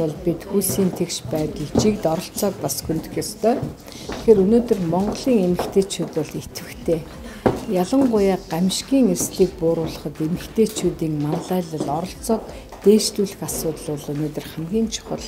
бол бид хүүсийн тэгш байдал жигд оролцоог бас хөндөх ёстой. Тэгэхээр өнөөдөр Монголын эмэгтэйчүүд бол идэвхтэй. Ялангуяа гамшигын эрсдлийг бууруулахад эмэгтэйчүүдийн манлайлал оролцоог дээшлүүлэх асуудал бол өнөөдөр хамгийн чухал.